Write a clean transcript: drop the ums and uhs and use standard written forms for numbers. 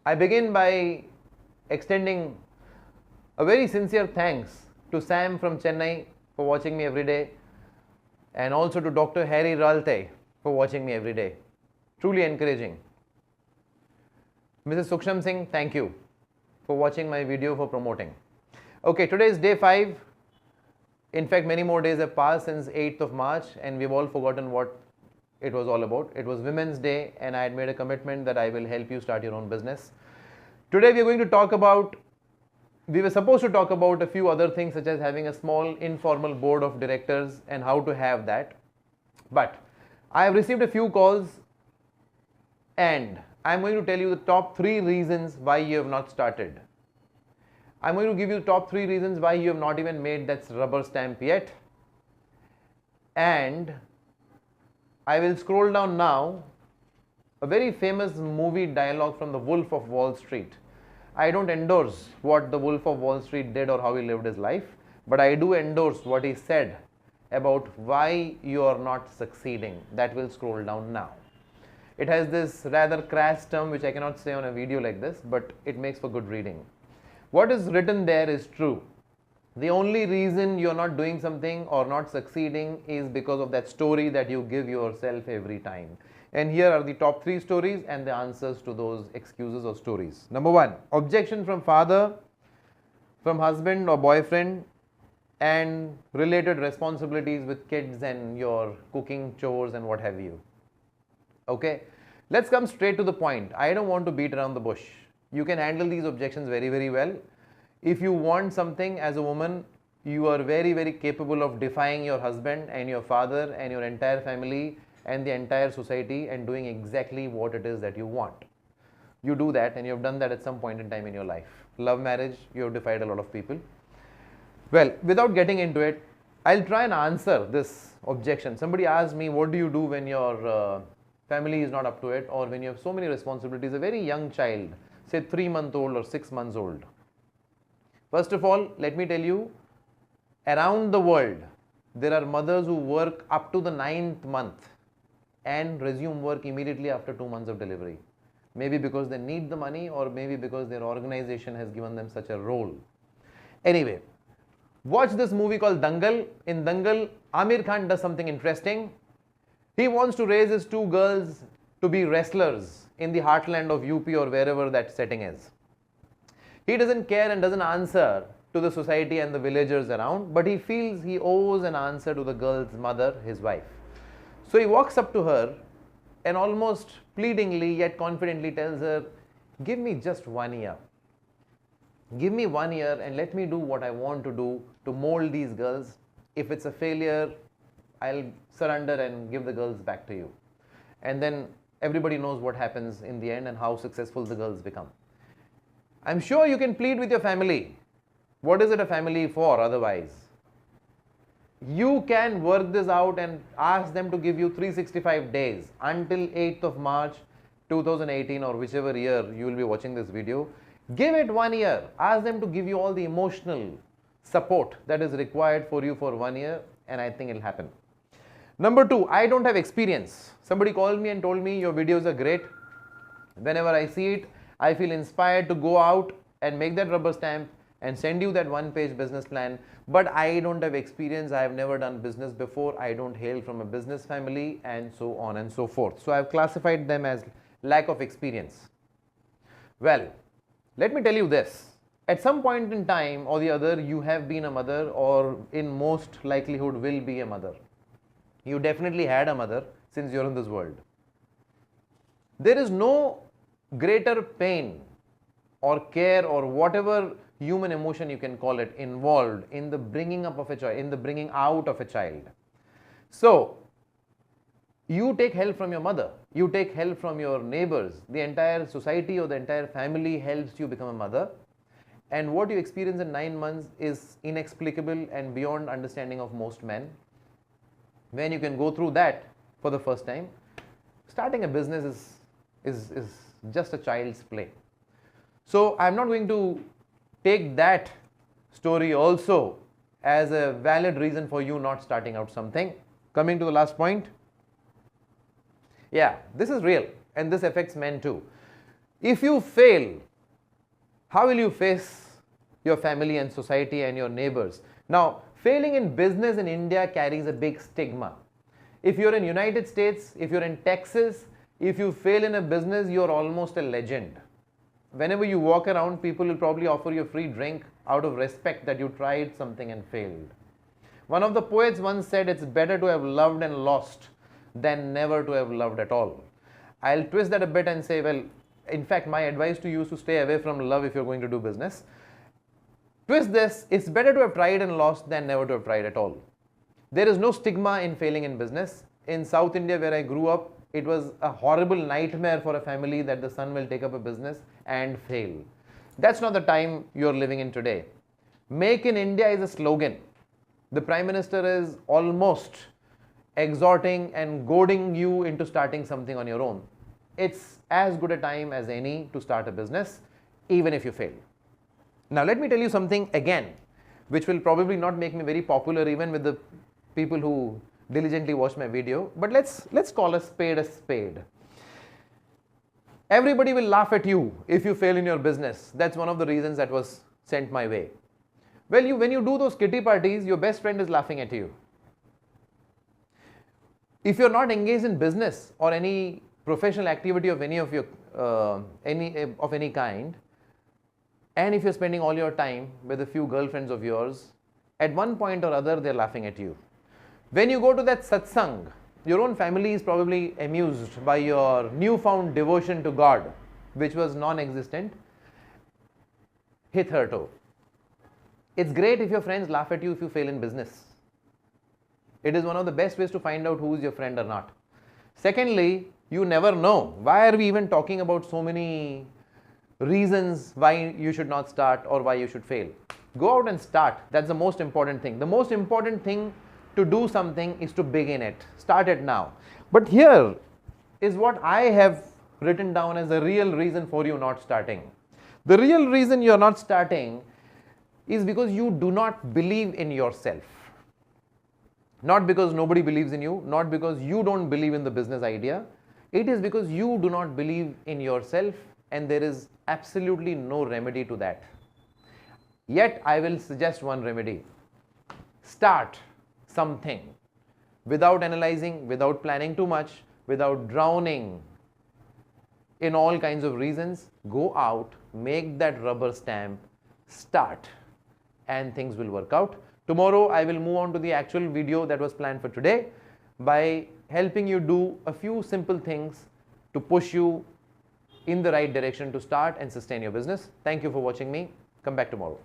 I begin by extending a very sincere thanks to Sam from Chennai for watching me every day, and also to Dr. Harry Ralte for watching me every day. Truly encouraging. Mrs. Suksham Singh, thank you for watching my video for promoting. Okay, today is day 5. In fact, many more days have passed since 8th of March and we've all forgotten what it was all about. It was Women's Day and I had made a commitment that I will help you start your own business. Today we are going to talk about, we were supposed to talk about a few other things such as having a small informal board of directors and how to have that. But I have received a few calls and I am going to tell you the top 3 reasons why you have not started. I am going to give you the top 3 reasons why you have not even made that rubber stamp yet. And I will scroll down now a very famous movie dialogue from The Wolf of Wall Street. I don't endorse what the Wolf of Wall Street did or how he lived his life, but I do endorse what he said about why you are not succeeding. That will scroll down now. It has this rather crass term which I cannot say on a video like this, but it makes for good reading. What is written there is true. The only reason you are not doing something or not succeeding is because of that story that you give yourself every time. And here are the top 3 stories and the answers to those excuses or stories. Number 1, objection from father, from husband or boyfriend, and related responsibilities with kids and your cooking chores and what have you. Okay, let's come straight to the point. I don't want to beat around the bush. You can handle these objections very, very well. If you want something as a woman, you are very, very capable of defying your husband and your father and your entire family and the entire society and doing exactly what it is that you want. You do that and you have done that at some point in time in your life. Love marriage, you have defied a lot of people. Well, without getting into it, I'll try and answer this objection. Somebody asked me, what do you do when your family is not up to it, or when you have so many responsibilities, a very young child, say 3-month-old or 6 months old. First of all, let me tell you, around the world, there are mothers who work up to the 9th month and resume work immediately after 2 months of delivery. Maybe because they need the money or maybe because their organization has given them such a role. Anyway, watch this movie called Dangal. In Dangal, Amir Khan does something interesting. He wants to raise his 2 girls to be wrestlers in the heartland of UP or wherever that setting is. He doesn't care and doesn't answer to the society and the villagers around, but he feels he owes an answer to the girl's mother, his wife. So he walks up to her and almost pleadingly yet confidently tells her, give me just 1 year. Give me 1 year and let me do what I want to do to mold these girls. If it's a failure, I'll surrender and give the girls back to you. And then everybody knows what happens in the end and how successful the girls become. I'm sure you can plead with your family. What is it a family for otherwise? You can work this out and ask them to give you 365 days until 8th of March 2018 or whichever year you will be watching this video. Give it 1 year. Ask them to give you all the emotional support that is required for you for 1 year, and I think it will happen. Number 2, I don't have experience. Somebody called me and told me your videos are great. Whenever I see it, I feel inspired to go out and make that rubber stamp and send you that 1-page business plan. But I don't have experience. I have never done business before. I don't hail from a business family and so on and so forth. So I have classified them as lack of experience. Well, let me tell you this. At some point in time or the other, you have been a mother or in most likelihood will be a mother. You definitely had a mother since you're in this world. There is no greater pain or care or whatever human emotion you can call it involved in the bringing up of a child, in the bringing out of a child. So, you take help from your mother, you take help from your neighbors, the entire society or the entire family helps you become a mother. And what you experience in 9 months is inexplicable and beyond understanding of most men. When you can go through that for the first time, starting a business is just a child's play. So I'm not going to take that story also as a valid reason for you not starting out something. Coming to the last point. Yeah, this is real and this affects men too. If you fail, how will you face your family and society and your neighbors? Now, failing in business in India carries a big stigma. If you're in United States, if you're in Texas, if you fail in a business, you're almost a legend. Whenever you walk around, people will probably offer you a free drink out of respect that you tried something and failed. One of the poets once said, it's better to have loved and lost than never to have loved at all. I'll twist that a bit and say, well, in fact, my advice to you is to stay away from love if you're going to do business. Twist this, it's better to have tried and lost than never to have tried at all. There is no stigma in failing in business. In South India, where I grew up, it was a horrible nightmare for a family that the son will take up a business and fail. That's not the time you're living in today. Make in India is a slogan. The Prime Minister is almost exhorting and goading you into starting something on your own. It's as good a time as any to start a business, even if you fail. Now, let me tell you something again, which will probably not make me very popular even with the people who diligently watch my video, but let's call a spade a spade. Everybody will laugh at you if you fail in your business. That's one of the reasons that was sent my way. Well, when you do those kitty parties, your best friend is laughing at you. If you're not engaged in business or any professional activity of any kind, and if you're spending all your time with a few girlfriends of yours, at one point or other they're laughing at you. When you go to that satsang, your own family is probably amused by your newfound devotion to God, which was non-existent hitherto. It's great if your friends laugh at you if you fail in business. It is one of the best ways to find out who is your friend or not. Secondly, you never know. Why are we even talking about so many reasons why you should not start or why you should fail? Go out and start. That's the most important thing. The most important thing to do something is to begin it. Start it now. But here is what I have written down as the real reason for you not starting. The real reason you are not starting is because you do not believe in yourself. Not because nobody believes in you, not because you don't believe in the business idea. It is because you do not believe in yourself, and there is absolutely no remedy to that. Yet I will suggest one remedy. Start something without analyzing, without planning too much, without drowning in all kinds of reasons. Go out, make that rubber stamp, start, and things will work out. Tomorrow I will move on to the actual video that was planned for today by helping you do a few simple things to push you in the right direction to start and sustain your business. Thank you for watching me. Come back tomorrow.